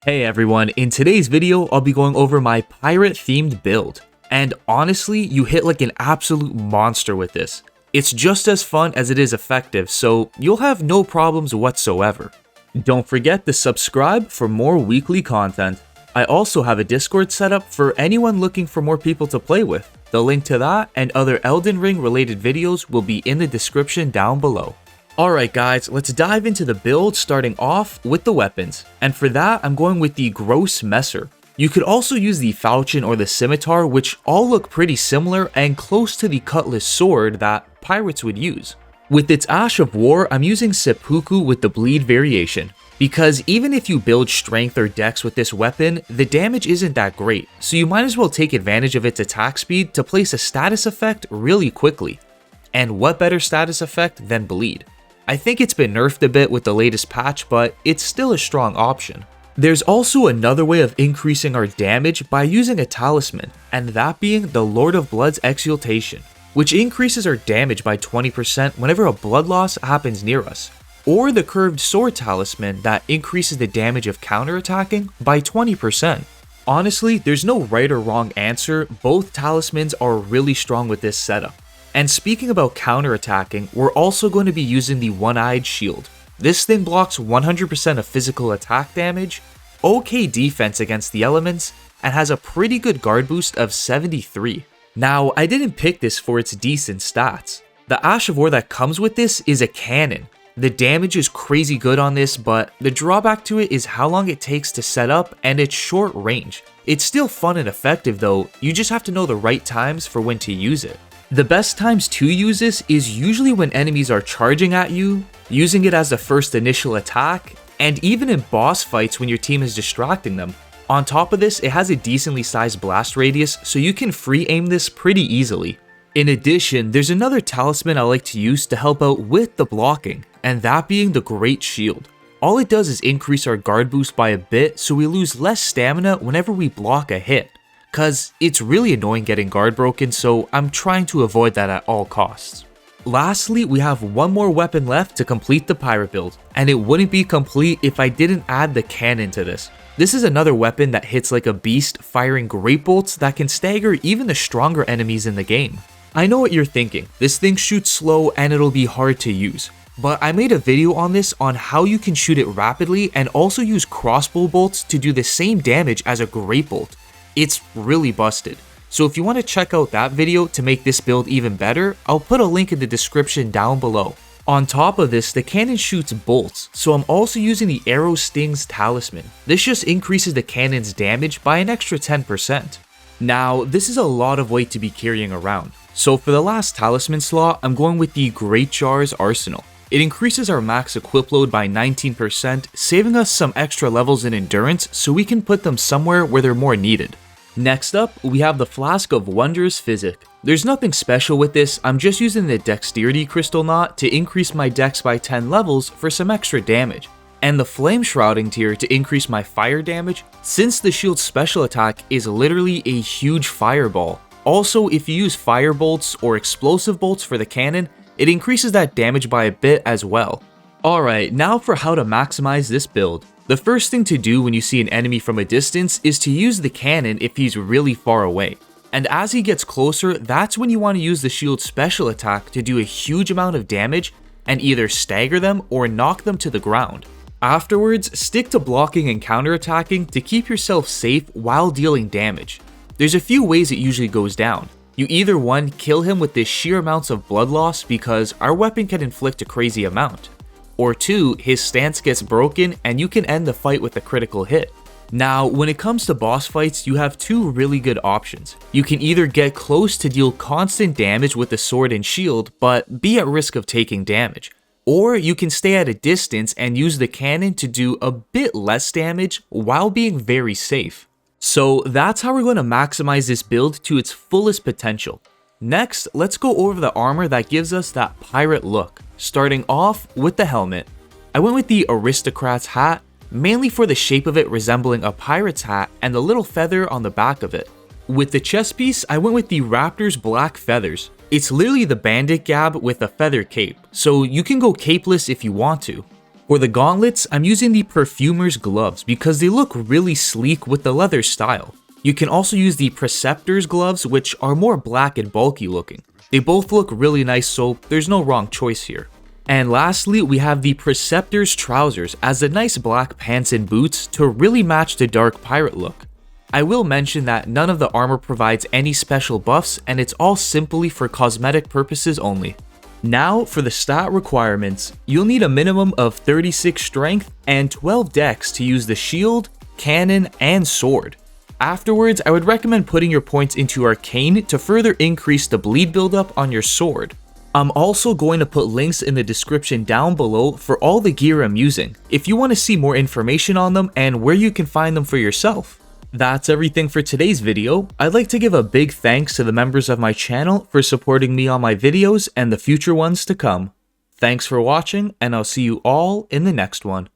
Hey everyone, in today's video, I'll be going over my pirate themed build. And honestly, you hit like an absolute monster with this. It's just as fun as it is effective, so you'll have no problems whatsoever. Don't forget to subscribe for more weekly content. I also have a Discord set up for anyone looking for more people to play with. The link to that and other Elden Ring related videos will be in the description down below. Alright guys, let's dive into the build starting off with the weapons, and for that I'm going with the GROSSMESSER. You could also use the falchion or the scimitar, which all look pretty similar and close to the cutlass sword that pirates would use. With its Ash of War, I'm using SEPPUKU with the bleed variation, because even if you build strength or dex with this weapon, the damage isn't that great, so you might as well take advantage of its attack speed to place a status effect really quickly. And what better status effect than bleed? I think it's been nerfed a bit with the latest patch, but it's still a strong option. There's also another way of increasing our damage by using a talisman, and that being the Lord of Blood's Exultation, which increases our damage by 20% whenever a blood loss happens near us, or the curved sword talisman that increases the damage of counterattacking by 20%. Honestly, there's no right or wrong answer, both talismans are really strong with this setup. And speaking about counterattacking, we're also going to be using the one-eyed shield. This thing blocks 100% of physical attack damage, okay defense against the elements, and has a pretty good guard boost of 73. Now, I didn't pick this for its decent stats. The Ash of War that comes with this is a cannon. The damage is crazy good on this, but the drawback to it is how long it takes to set up and its short range. It's still fun and effective though, you just have to know the right times for when to use it. The best times to use this is usually when enemies are charging at you, using it as the first initial attack, and even in boss fights when your team is distracting them. On top of this, it has a decently sized blast radius, so you can free aim this pretty easily. In addition, there's another talisman I like to use to help out with the blocking, and that being the GREATSHIELD. All it does is increase our guard boost by a bit, so we lose less stamina whenever we block a hit. Cause it's really annoying getting guard broken, so I'm trying to avoid that at all costs. Lastly, we have one more weapon left to complete the pirate build, and it wouldn't be complete if I didn't add the cannon to this. This is another weapon that hits like a beast, firing great bolts that can stagger even the stronger enemies in the game. I know what you're thinking, this thing shoots slow and it'll be hard to use. But I made a video on this on how you can shoot it rapidly and also use crossbow bolts to do the same damage as a great bolt. It's really busted. So if you want to check out that video to make this build even better, I'll put a link in the description down below. On top of this, the cannon shoots bolts, so I'm also using the Arrow Stings Talisman. This just increases the cannon's damage by an extra 10%. Now, this is a lot of weight to be carrying around. So for the last talisman slot, I'm going with the Great Jar's Arsenal. It increases our max equip load by 19%, saving us some extra levels in endurance so we can put them somewhere where they're more needed. Next up, we have the Flask of Wondrous Physic. There's nothing special with this, I'm just using the Dexterity-KNOT to increase my dex by 10 levels for some extra damage, and the Flame-Shrouding tier to increase my fire damage, since the shield's special attack is literally a huge fireball. Also, if you use fire bolts or explosive bolts for the cannon, it increases that damage by a bit as well. Alright, now for how to maximize this build. The first thing to do when you see an enemy from a distance is to use the cannon if he's really far away. And as he gets closer, that's when you want to use the shield's special attack to do a huge amount of damage and either stagger them or knock them to the ground. Afterwards, stick to blocking and counterattacking to keep yourself safe while dealing damage. There's a few ways it usually goes down. You either 1, kill him with the sheer amounts of blood loss because our weapon can inflict a crazy amount, or 2, his stance gets broken and you can end the fight with a critical hit. Now, when it comes to boss fights, you have 2 really good options. You can either get close to deal constant damage with the sword and shield, but be at risk of taking damage. Or you can stay at a distance and use the cannon to do a bit less damage while being very safe. So that's how we're going to maximize this build to its fullest potential. Next, let's go over the armor that gives us that pirate look, starting off with the helmet. I went with the Aristocrat's hat, mainly for the shape of it resembling a pirate's hat and the little feather on the back of it. With the chest piece, I went with the Raptor's black feathers. It's literally the bandit gab with a feather cape, so you can go capeless if you want to. For the gauntlets, I'm using the Perfumer's gloves because they look really sleek with the leather style. You can also use the PRECEPTOR'S gloves, which are more black and bulky looking. They both look really nice, so there's no wrong choice here. And lastly, we have the PRECEPTOR'S trousers as the nice black pants and boots to really match the dark pirate look. I will mention that none of the armor provides any special buffs, and it's all simply for cosmetic purposes only. Now for the stat requirements, you'll need a minimum of 36 strength and 12 dex to use the shield, cannon, and sword. Afterwards, I would recommend putting your points into arcane to further increase the bleed buildup on your sword. I'm also going to put links in the description down below for all the gear I'm using, if you want to see more information on them and where you can find them for yourself. That's everything for today's video. I'd like to give a big thanks to the members of my channel for supporting me on my videos and the future ones to come. Thanks for watching, and I'll see you all in the next one.